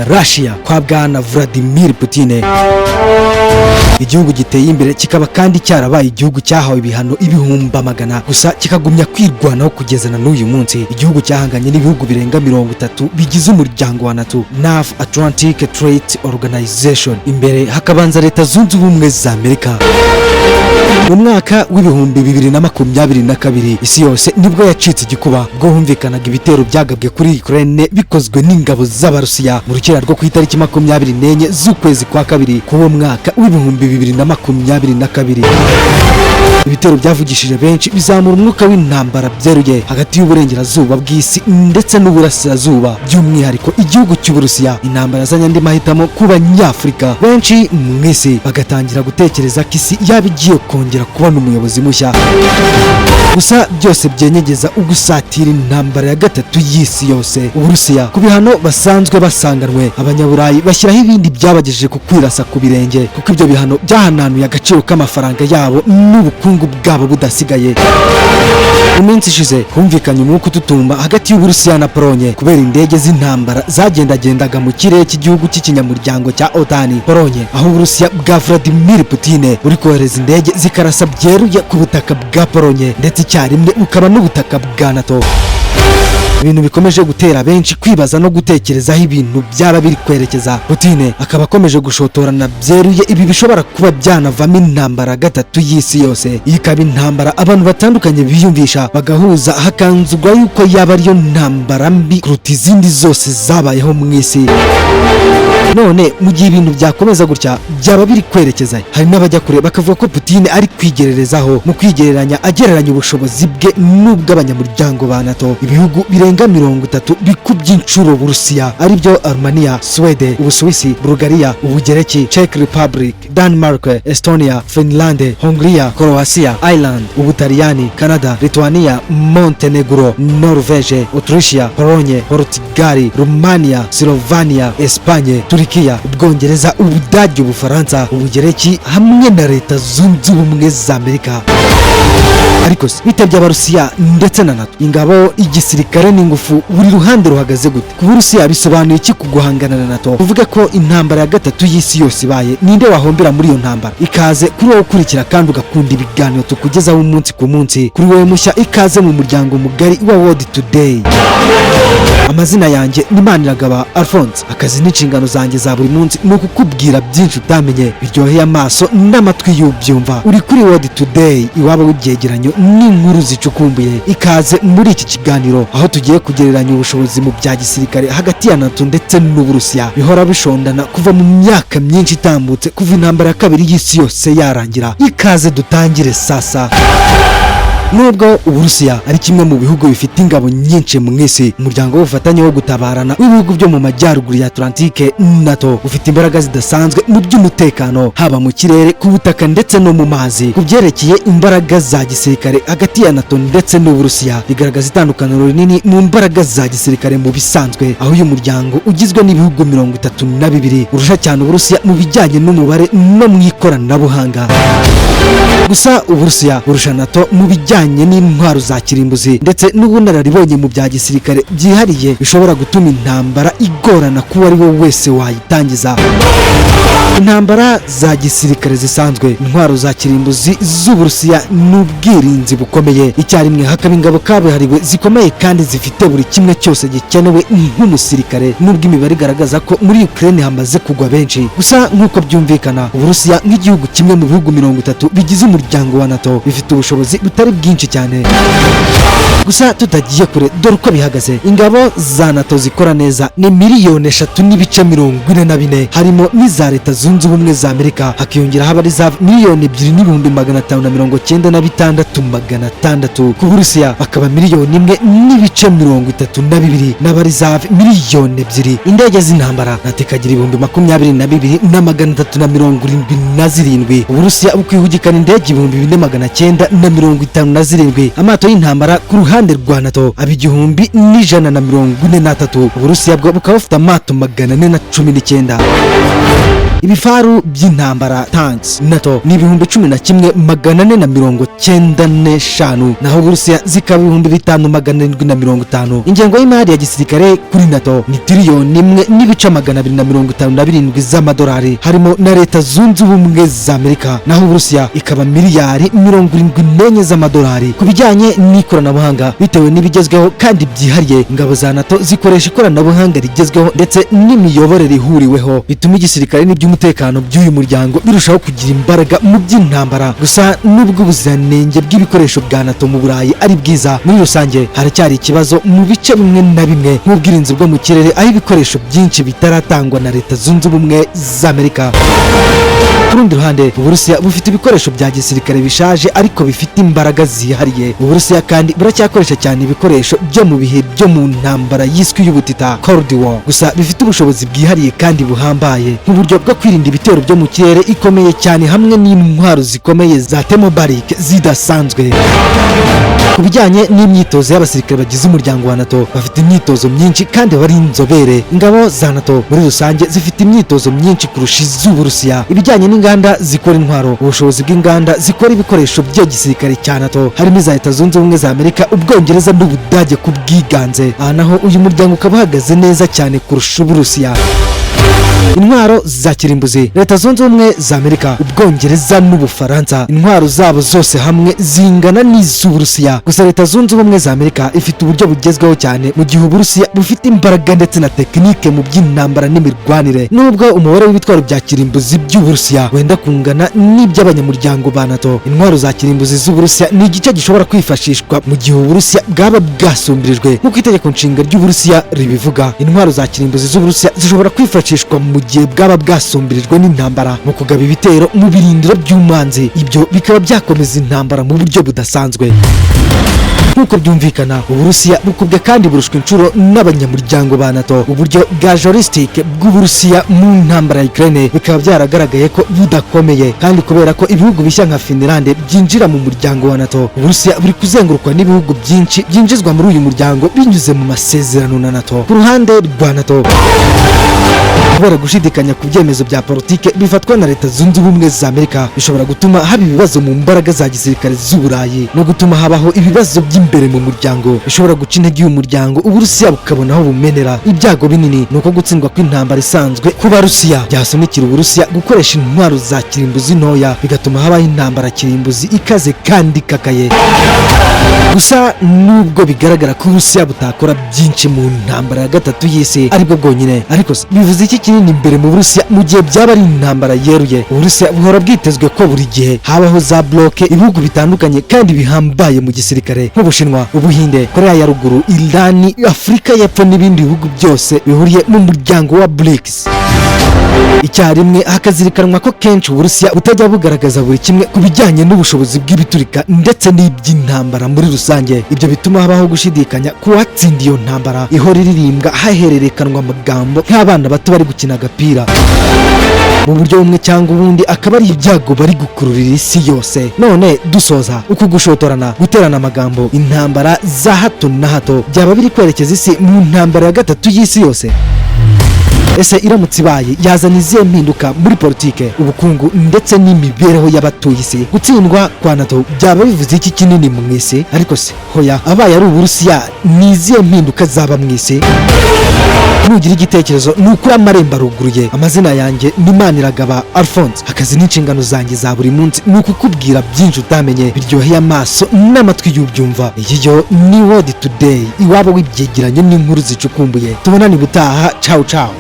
Russia kwa bwana Vladimir Putin. Igihugu giteye imbere kikaba kandi cyarabaye igihugu cyahawe ibihano ibihumbi amagana gusa kikagumya kwirwanaho kugeza na n'uyu munsi. Igihugu cyahanganye n'ibihugu birenga 30 bigize umuryango wa NATO, North Atlantic Treaty Organization, imbere hakabanza Leta Zunze Ubumwe za Amerika. Mu mwaka w'ibihumbi 2022 isi yose nibwo yacitse igikuba bwo humvikanaga ibitero byagabwe kuri Ukraine bikozwe n'ingabo z'Abarusiya mu rukera rwo ku itariki 24 z'ukwezi kwa kabiri k'uwo mwaka w'ibihumbi 2022. Ibitero byavugishije benshi bizamura umwuka w'intambara byeruye hagati y'uburengerazuba bw'isi ndetse n'uburasirazuba, by'umwihariko igihugu cy'Uburusiya. Intambara zanye andi mahitamo ku Banyafurika benshi mu isi bagatangira gutekereza ko isi yaba igiye kongera kubona umuyobozi mushya. Gusa byose byenyegeza ugusatira intambara ya gatatu y'isi yose. Uburusiya ku bihano basanzwe basanganwe, Abanyaburayi bashyiraho ibindi byabagejeje ku kwirasa ku birenge, kuko ibyo bihano byahananuye agaciro k'amafaranga yabo n'ubukungu bwabo budasigaye. Mu minsi ishize humvikanye umwuka ututumba hagati y'Uburusiya na Polonye kubera indege z'intambara zagendagendaga mu kirere cy'igihugu cy'ikinyamuryango cya OTAN, Polonye, aho Uburusiya bwa Vladimir Putin buri kohereza indege zikarasa byeruye ku butaka bwa Polonye ndetse icyarimwe bukaba n'ubutaka bwa NATO. Ibintu bikomeje gutera benshi kwibaza no gutekerezaho ibintu byaba biri kwerekeza. Putin akaba akomeje gushotorana byeruye ibi bishobora kuba byanavamo intambara gatatu y'isi yose. Iyi ikaba intambara abantu batandukanye biyumvisha bagahuza hakanzurwa yuko yaba ariyo ntambara mbi kuruta izindi zose zabayeho mu isi. None mu gihe ibintu byakomeza gutya byaba biri kwerekeza, hari n'abajya kure bakavuga ko Putin ari kwigererezaho mu kwigereranya agereranya ubushobozi bwe n'ubw'abanyamuryango ba NATO. Ibihugu birenga 30 bikubye inshuro Uburusiya aribyo Armenia, Sweden, Ubusuwisi, Bulgaria, Ubugereki, Czech Republic, Denmark, Estonia, Finland, Hungria, Croatia, Ireland, Ubutaliyani, Canada, Lithuania, Montenegro, Norvege, Autricia, Pologne, Portugal, Romania, Slovenia, Espagne, Turkiya, Ubwongereza, Ubudage, Ubufaransa, Ubugereki hamwe na Leta Zunze Ubumwe za Amerika. Ariko bitabye Abarusiya ndetse na NATO, ingabo, igisirikare n'ingufu buri ruhande ruhagaze gute? Ku Burusiya bisobanuye iki kuguhangana na NATO? Uvuga ko intambara ya gatatu y'isi yose ibaye, ninde wahombera muri iyo ntambara? Ikaze kuri wowe ukurikira kandi ugakunda ibiganiro tukugezaho umunsi ku munsi. Kuri wowe mushya, ikaze mu muryango mugari wa World Today. Amazina yanjye ni Maniragaba Alphonse. Akazi n'inshingano zanjye za buri munsi ni ukukubwira byinshi utamenye biryoheye amaso n'amatwi y'ubyumva. Uri kuri World Today, iwabo w'ibyegeranyo n'inkuru zicukumbuye. Ikaze muri iki kiganiro aho tugiye kugereranya ubushobozi mu bya gisirikare hagati ya NATO ndetse n'Uburusiya bihora bishondana kuva mu myaka myinshi itambutse kuva intambara ya kabiri y'isi yose yarangira. Ikaze dutangire sasa. Nubwo Uburusiya ari kimwe mu bihugu bifite ingabo nyinshi mu isi, umuryango w'ubufatanye wo gutabarana w'ibihugu byo mu majyaruguru ya Atlantike NATO ufite imbaraga zidasanzwe mu by'umutekano, haba mu kirere, ku butaka ndetse no mu mazi. Ku byerekeye imbaraga za gisirikare hagati ya NATO ndetse n'Uburusiya bigaragaza itandukaniro rinini mu mbaraga za gisirikare mu bisanzwe, aho uyu muryango ugizwe n'ibihugu 32 urusha cyane Uburusiya mu bijyanye n'umubare no mu ikoranabuhanga. Gusa Uburusiya burusha NATO mu bijyanye n'intwaro za kirimbuzi ndetse n'ubunararibonye mu bya gisirikare byihariye bishobora gutuma intambara igorana kuba ari wowe wese wayitangiza. Intambara za gisirikare zisanzwe, intwaro za kirimbuzi z'Uburusiya n'ubwirinzi bukomeye, icyarimwe hakaba ingabo kabuhariwe zikomeye kandi zifite buri kimwe cyose gikenewe nk'umusirikare. Nubwo imibare igaragaza ko muri Ukraine hamaze kugwa benshi, gusa nk'uko byumvikana Uburusiya nk'igihugu kimwe mu bihugu 30 bigize umuryango wa NATO bifite ubushobozi butari bwinshi cyane. Gusa tutagiye kure, dore uko bihagaze. Ingabo za NATO zikora neza ni 3,44,000, harimo n'iza Leta Zunze Ubumwe za Amerika, hakiyongeraho abarizavu 2,556,600. Ku Burusiya bakaba 1,032,000 n'abarizavu 2,000,000. Indege z'intambara NATO ikagira 22,377. Uburusiya bukwihugikana indege 4,957. Amato y'intambara ku ruhande rwa NATO aba 1,143. Uburusiya bwo bukaba bufite amato 419. ibifaru by'intambara tanks NATO ni 11,495 naho Uburusiya zikaba 5,750. Ingengo y'imari ya gisirikare kuri NATO ni tiriyoni 1,257 z'amadolari harimo na Leta Zunze Ubumwe za Amerika, naho Uburusiya ikaba miliyari 74 z'amadolari. Ku bijyanye n'ikoranabuhanga bitewe n'ibigezweho kandi byihariye, ingabo za NATO zikoresha ikoranabuhanga rigezweho ndetse n'imiyoborere ihuriweho bituma igisirikare n'iby'umutekano by'uyu muryango birushaho kugira imbaraga mu by'intambara. Gusa nubwo ubuziranenge bw'ibikoresho bwa NATO mu Burayi ari bwiza, muri rusange haracyari ikibazo mu bice bimwe na bimwe nk'ubwirinzi bwo mu kirere, aho ibikoresho byinshi bitaratangwa na Leta Zunze Ubumwe za Amerika. Ku rundi ruhande, Uburusiya bufite ibikoresho bya gisirikare bishaje ariko bifite imbaraga zihariye. Uburusiya kandi buracyakoresha cyane ibikoresho byo mu bihe byo mu ntambara yiswe y'ubutita Cold War, gusa bifite ubushobozi bwihariye kandi buhambaye nk'uburyo bwo kwirinda ibitero byo mu kirere ikomeye cyane hamwe n'intwaro zikomeye za thermobaric zidasanzwe. Ku bijyanye n'imyitozo y'abasirikare bagize umuryango wa NATO, bafite imyitozo myinshi kandi bari inzobere. Ingabo za NATO muri rusange zifite imyitozo myinshi kurusha iz'Uburusiya. Ibijyanye n'inganda zikora intwaro, ubushobozi bw'inganda zikora ibikoresho byo gisirikare cya NATO harimo iza Leta Zunze Ubumwe za Amerika, Ubwongereza n'Ubudage ku bwiganze. Aha naho uyu muryango ukaba uhagaze neza cyane kurusha Uburusiya. Intwaro za kirimbuzi, Leta Zunze Ubumwe za Amerika, Ubwongereza n'Ubufaransa, intwaro zabo zose hamwe zingana n'iz'Uburusiya. Gusa Leta Zunze Ubumwe za Amerika ifite uburyo bugezweho cyane, mu gihe Uburusiya bufite imbaraga ndetse na tekinike mu by'intambara n'imirwanire. Nubwo umubare w'ibitwaro bya kirimbuzi by'Uburusiya wenda kungana n'iby'abanyamuryango ba NATO, intwaro za kirimbuzi z'Uburusiya ni igice gishobora kwifashishwa mu gihe Uburusiya bwaba bwasumbirijwe nk'uko itegeko nshinga ry'Uburusiya ribivuga. Intwaro za kirimbuzi z'Uburusiya zishobora kwifashishwa mu gihe bwaba bwasumbirijwe n'intambara mu kugaba ibitero mu birindiro by'umwanzi. Ibyo bikaba byakomeza intambara mu buryo budasanzwe. Nk'uko byumvikana, Uburusiya bukubwe kandi burushwa inshuro n'abanyamuryango ba NATO. Uburyo bwa joystick bw'Uburusiya mu ntambara ya Ukraine bikaba byaragaragaye ko budakomeye, kandi kubera ko ibihugu bishya nka Finland byinjira mu muryango wa NATO, Uburusiya buri kuzengurukwa n'ibihugu byinshi byinjizwa muri uyu muryango binyuze mu masezerano na NATO. Ku ruhande rwa NATO, kubera gushidikanya ku byemezo bya politike bifatwa na Leta Zunze Ubumwe za Amerika, bishobora gutuma haba ibibazo mu mbaraga za gisirikare z'Uburayi no gutuma habaho ibibazo by'imbere mu muryango bishobora guca intege uyu muryango, Uburusiya bukabona aho bumenera. Ibyago binini ni uko gutsindwa kw'intambara isanzwe ku Barusiya byasunikira Uburusiya gukoresha intwaro za kirimbuzi ntoya, bigatuma habaho intambara kirimbuzi ikaze kandi ikakaye. Gusa nubwo bigaragara ko Uburusiya butakora byinshi mu ntambara ya gatatu y'isi aribwo bwonyine, ariko bivuze iki kinini imbere mu Burusiya mu gihe byaba ari intambara yeruye? Uburusiya buhora bwitezwe ko buri gihe habaho za bloke ibihugu bitandukanye kandi bihambaye mu gisirikare nk'Ubushinwa, Ubuhinde, Korea ya Ruguru, Irani, Afurika y'Epfo n'ibindi bihugu byose bihuriye mu muryango wa BRICS. Icyarimwe hakazirikanwa ko kenshi Uburusiya butajya bugaragaza buri kimwe ku bijyanye n'ubushobozi bw'ibiturika ndetse n'iby'intambara muri rusange. Ibyo bituma habaho gushidikanya ku watsinda iyo ntambara ihora iririmbwa hahererekanwa amagambo nk'abana bato bari gukina agapira. Mu buryo bumwe cyangwa ubundi akaba ari ibyago bari gukururira isi yose. None dusoza, uku gushotorana, guterana amagambo, intambara za hato na hato byaba biri kwerekeza isi mu ntambara ya gatatu y'isi yose? Ese iramutse ibaye yazana izihe mpinduka muri politike, ubukungu ndetse n'imibereho y'abatuye isi? Gutsindwa kwa NATO byaba bivuze iki kinini mu isi? Ariko se hoya, abaye ari Uburusiya ni izihe mpinduka zaba mu isi? Nugira igitekerezo ni ukuri amarembo aruguruye. Amazina yanjye ni Maniragaba Alphonse. Akazi n'inshingano zanjye za buri munsi ni ukukubwira byinshi utamenye biryoheye amaso n'amatwi y'ubyumva. Iyi yo ni World Today, iwabo w'ibyegeranyo n'inkuru zicukumbuye. Tubonane ubutaha. Ciao ciao.